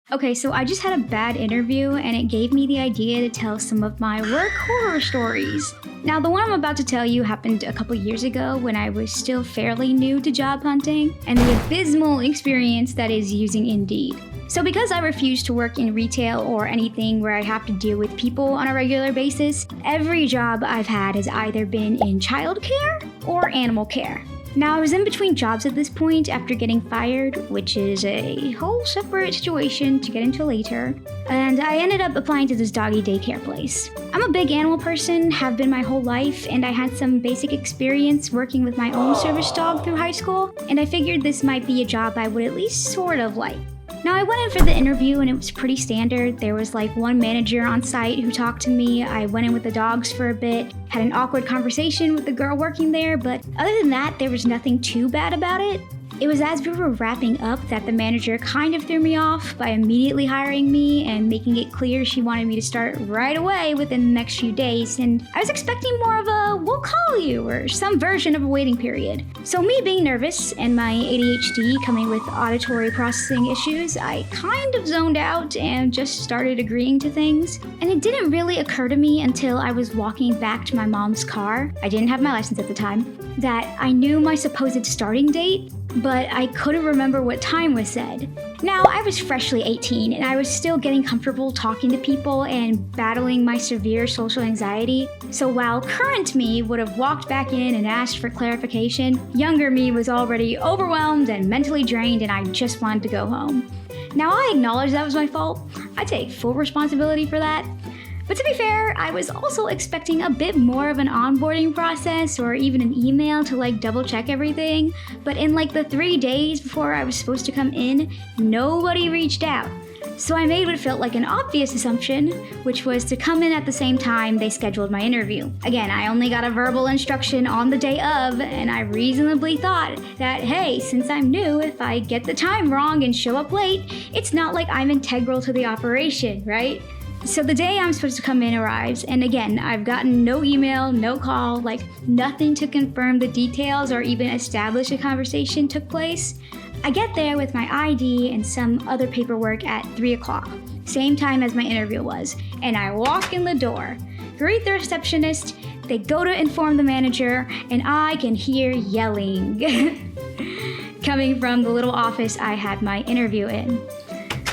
Okay, so I just had a bad interview and it gave me the idea to tell some of my work horror stories. Now, the one I'm about to tell you happened a couple years ago when I was still fairly new to job hunting and the abysmal experience that is using Indeed. So because I refuse to work in retail or anything where I have to deal with people on a regular basis, every job I've had has either been in childcare or animal care. Now, I was in between jobs at this point after getting fired, which is a whole separate situation to get into later, and I ended up applying to this doggy daycare place. I'm a big animal person, have been my whole life, and I had some basic experience working with my own service dog through high school, and I figured this might be a job I would at least sort of like. Now, I went in for the interview and it was pretty standard. There was like one manager on site who talked to me. I went in with the dogs for a bit, had an awkward conversation with the girl working there, but other than that, there was nothing too bad about it. It was as we were wrapping up that the manager kind of threw me off by immediately hiring me and making it clear she wanted me to start right away within the next few days, and I was expecting more of a "we'll call you" or some version of a waiting period. So me being nervous and my ADHD coming with auditory processing issues, I kind of zoned out and just started agreeing to things. And it didn't really occur to me until I was walking back to my mom's car, I didn't have my license at the time, that I knew my supposed starting date, but I couldn't remember what time was said. Now, I was freshly 18 and I was still getting comfortable talking to people and battling my severe social anxiety. So while current me would have walked back in and asked for clarification, younger me was already overwhelmed and mentally drained and I just wanted to go home. Now, I acknowledge that was my fault. I take full responsibility for that. But to be fair, I was also expecting a bit more of an onboarding process or even an email to double check everything. But in the 3 days before I was supposed to come in, nobody reached out. So I made what felt like an obvious assumption, which was to come in at the same time they scheduled my interview. Again, I only got a verbal instruction on the day of, and I reasonably thought that, hey, since I'm new, if I get the time wrong and show up late, it's not like I'm integral to the operation, right? So the day I'm supposed to come in arrives, and again, I've gotten no email, no call, nothing to confirm the details or even establish a conversation took place. I get there with my ID and some other paperwork at 3 o'clock, same time as my interview was, and I walk in the door, greet the receptionist, they go to inform the manager, and I can hear yelling coming from the little office I had my interview in.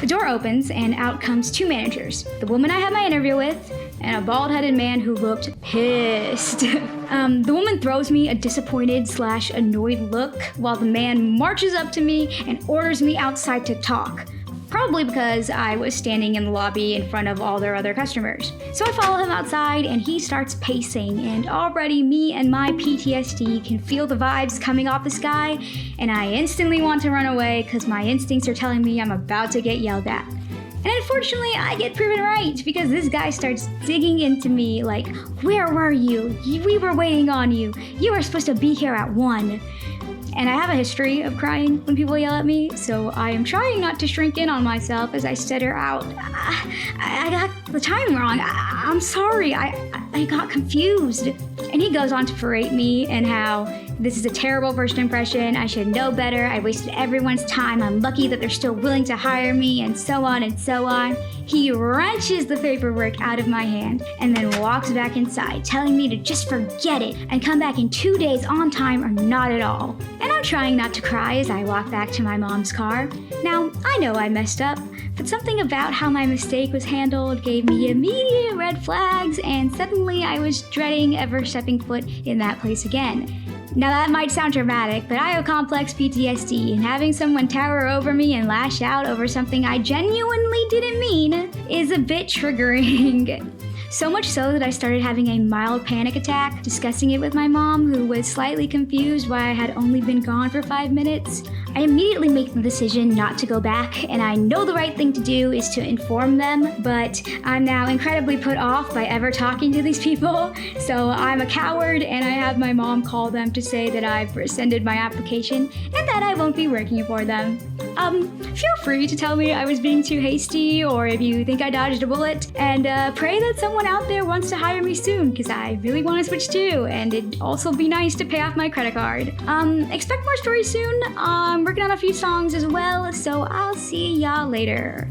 The door opens and out comes 2 managers, the woman I had my interview with and a bald-headed man who looked pissed. The woman throws me a disappointed/annoyed look while the man marches up to me and orders me outside to talk. Probably because I was standing in the lobby in front of all their other customers. So I follow him outside and he starts pacing, and already me and my PTSD can feel the vibes coming off this guy, and I instantly want to run away because my instincts are telling me I'm about to get yelled at. And unfortunately, I get proven right because this guy starts digging into me like, "Where were you? We were waiting on you. You were supposed to be here at 1. And I have a history of crying when people yell at me, so I am trying not to shrink in on myself as I stutter out, I got the time wrong. I'm sorry. I got confused." And he goes on to berate me and how this is a terrible first impression. I should know better. I wasted everyone's time. I'm lucky that they're still willing to hire me, and so on and so on. He wrenches the paperwork out of my hand and then walks back inside, telling me to just forget it and come back in 2 days on time or not at all. And I'm trying not to cry as I walk back to my mom's car. Now, I know I messed up, but something about how my mistake was handled gave me immediate red flags, and suddenly I was dreading ever stepping foot in that place again. Now that might sound dramatic, but I have complex PTSD, and having someone tower over me and lash out over something I genuinely didn't mean is a bit triggering. So much so that I started having a mild panic attack, discussing it with my mom, who was slightly confused why I had only been gone for 5 minutes. I immediately make the decision not to go back, and I know the right thing to do is to inform them, but I'm now incredibly put off by ever talking to these people, so I'm a coward, and I have my mom call them to say that I've rescinded my application and that I won't be working for them. Feel free to tell me I was being too hasty, or if you think I dodged a bullet, and pray that someone out there wants to hire me soon, because I really want to switch too, and it'd also be nice to pay off my credit card. Expect more stories soon. I'm working on a few songs as well, so I'll see y'all later.